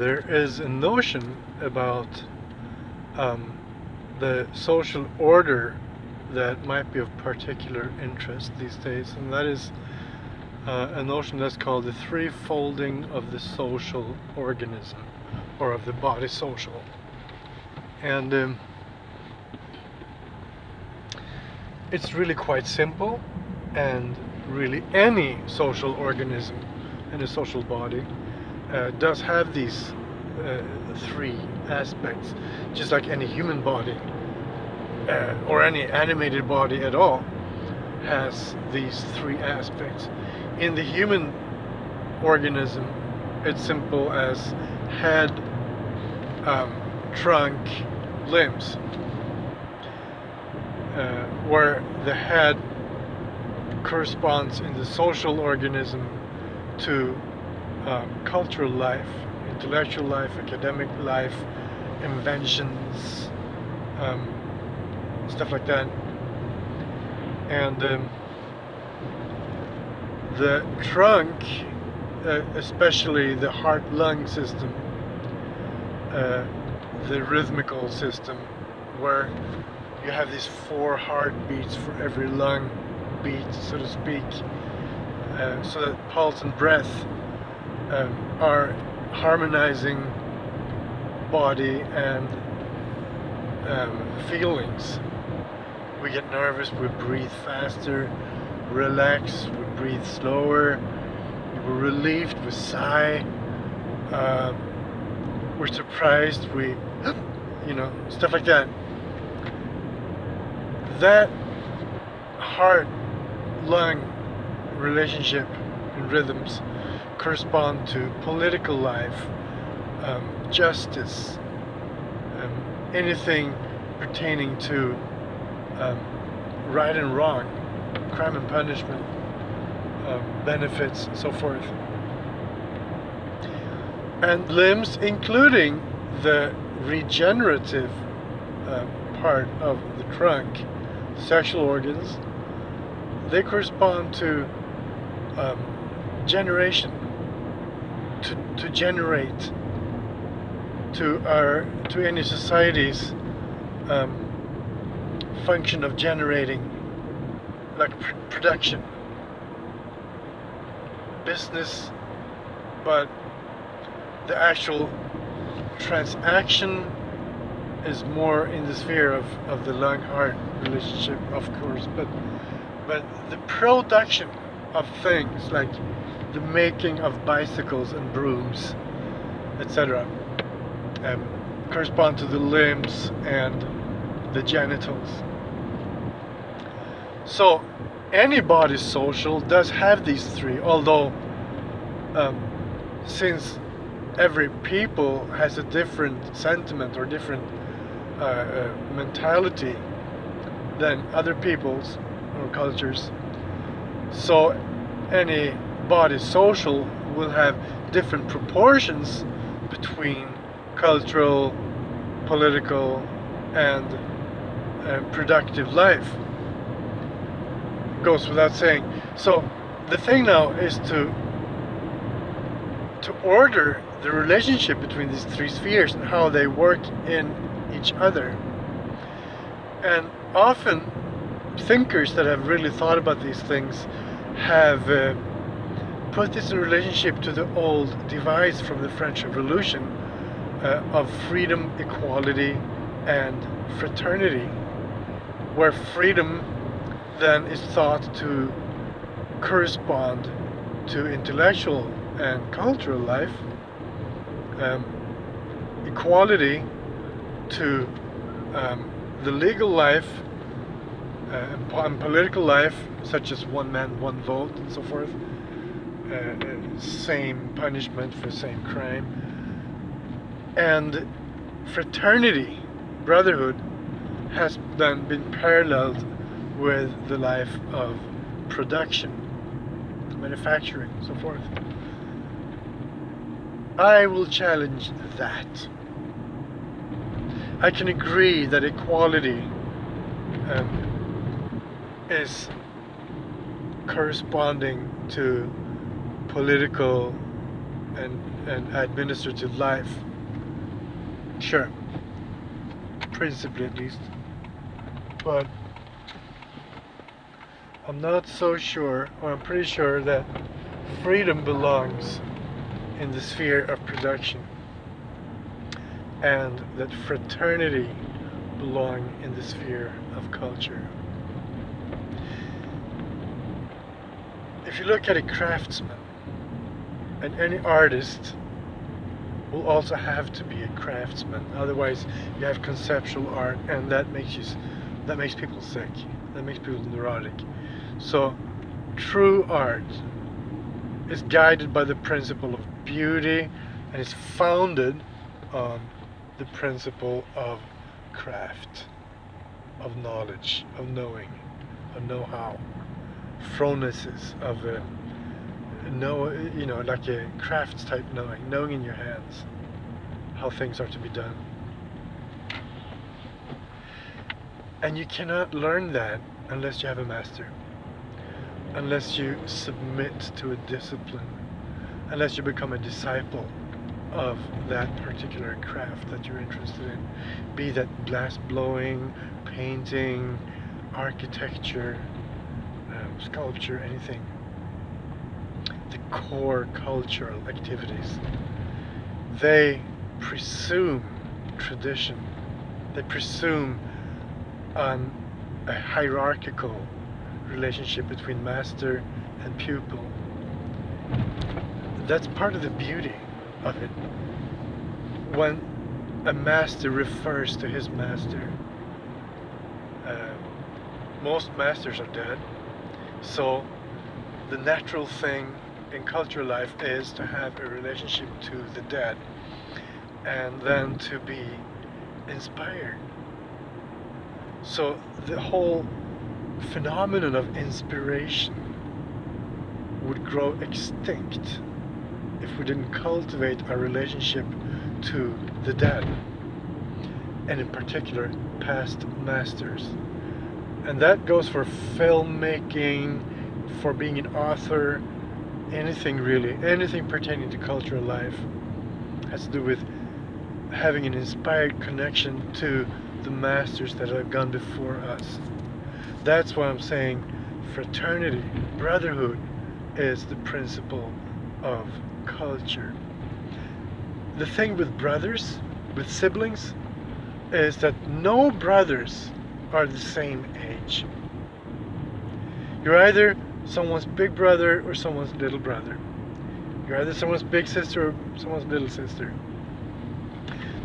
there is a notion about the social order that might be of particular interest these days, and that is a notion that's called the threefolding of the social organism, or of the body social. And it's really quite simple, and really any social organism and a social body does have these three aspects, just like any human body or any animated body at all has these three aspects. In the human organism, it's simple as head, trunk, limbs, where the head corresponds in the social organism to cultural life, intellectual life, academic life, inventions, stuff like that. And the trunk, especially the heart-lung system, the rhythmical system, where you have these 4 heartbeats for every lung beat, so to speak, so that pulse and breath are harmonizing body and feelings. We get nervous, we breathe faster. Relax, we breathe slower. We're relieved, we sigh. We're surprised, we, stuff like that. That heart-lung relationship and rhythms correspond to political life, justice, anything pertaining to right and wrong, crime and punishment, benefits, and so forth. And limbs, including the regenerative part of the trunk, sexual organs, they correspond to generation, to generate, to any society's function of generating, like production, business, but the actual transaction is more in the sphere of the lung-heart relationship, of course, but the production of things like the making of bicycles and brooms, etc., correspond to the limbs and the genitals. So any body social does have these three, although since every people has a different sentiment or different mentality than other peoples or cultures, so any body social will have different proportions between cultural, political, and productive life. Goes without saying. So the thing now is to order the relationship between these three spheres and how they work in each other. And often thinkers that have really thought about these things have put this in relationship to the old device from the French Revolution of freedom, equality, and fraternity, where freedom then is thought to correspond to intellectual and cultural life, equality to the legal life and political life, such as one man, one vote, and so forth, same punishment for same crime, and fraternity, brotherhood, has then been paralleled with the life of production, manufacturing, and so forth. I will challenge that. I can agree that equality is corresponding to political and administrative life. Sure, principally at least. But I'm not so sure, or I'm pretty sure that freedom belongs in the sphere of production, and that fraternity belong in the sphere of culture. If you look at a craftsman, and any artist will also have to be a craftsman. Otherwise, you have conceptual art, and that makes people sick. That makes people neurotic. So, true art is guided by the principle of beauty, and is founded on the principle of craft, of knowledge, of knowing, of know-how, phronesis, of like a crafts type knowing in your hands how things are to be done. And you cannot learn that unless you have a master, unless you submit to a discipline, unless you become a disciple of that particular craft that you're interested in, be that glass blowing, painting, architecture, sculpture, anything. The core cultural activities, they presume tradition, they presume a hierarchical relationship between master and pupil. That's part of the beauty of it. When a master refers to his master, most masters are dead, so the natural thing in cultural life is to have a relationship to the dead, and then to be inspired. So the whole phenomenon of inspiration would grow extinct if we didn't cultivate our relationship to the dead, and in particular past masters. And that goes for filmmaking, for being an author, anything really, anything pertaining to cultural life has to do with having an inspired connection to the masters that have gone before us. That's why I'm saying fraternity, brotherhood, is the principle of culture. The thing with brothers, with siblings, is that no brothers are the same age. You're either someone's big brother or someone's little brother. You're either someone's big sister or someone's little sister.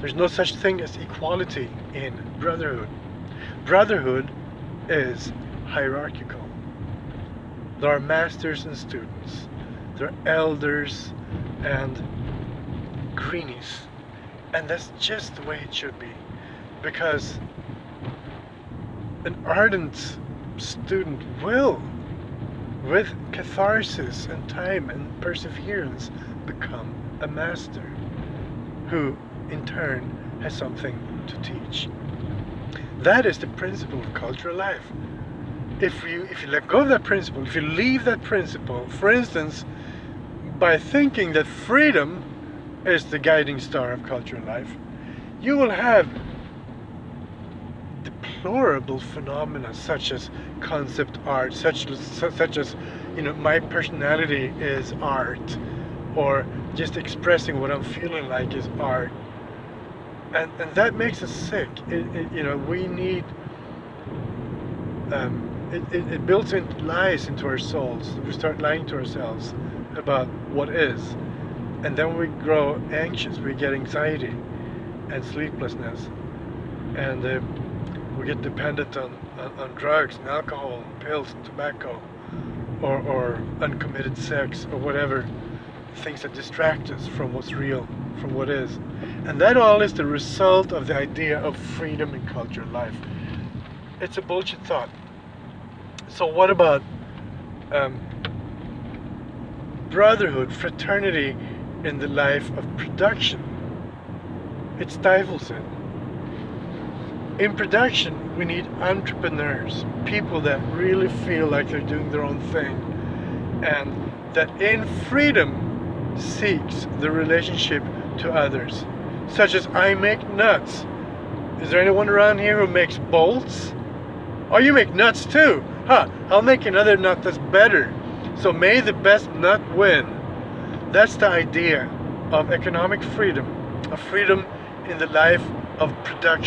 There's no such thing as equality in brotherhood. Brotherhood is hierarchical. There are masters and students. There are elders and greenies. And that's just the way it should be. Because an ardent student will, with catharsis and time and perseverance, become a master who in turn has something to teach. That is the principle of cultural life. If you let go of that principle, if you leave that principle, for instance, by thinking that freedom is the guiding star of cultural life, you will have deplorable phenomena such as concept art, such as my personality is art, or just expressing what I'm feeling like is art, and that makes us sick. We need it builds in lies into our souls. We start lying to ourselves about what is, and then we grow anxious. We get anxiety and sleeplessness, and we get dependent on drugs and alcohol and pills and tobacco, or uncommitted sex, or whatever, things that distract us from what's real, from what is. And that all is the result of the idea of freedom in cultural life. It's a bullshit thought. So what about brotherhood, fraternity in the life of production? It stifles it. In production, we need entrepreneurs, people that really feel like they're doing their own thing, and that in freedom seeks the relationship to others. Such as, I make nuts. Is there anyone around here who makes bolts? Oh, you make nuts too? Huh, I'll make another nut that's better. So may the best nut win. That's the idea of economic freedom, a freedom in the life of production.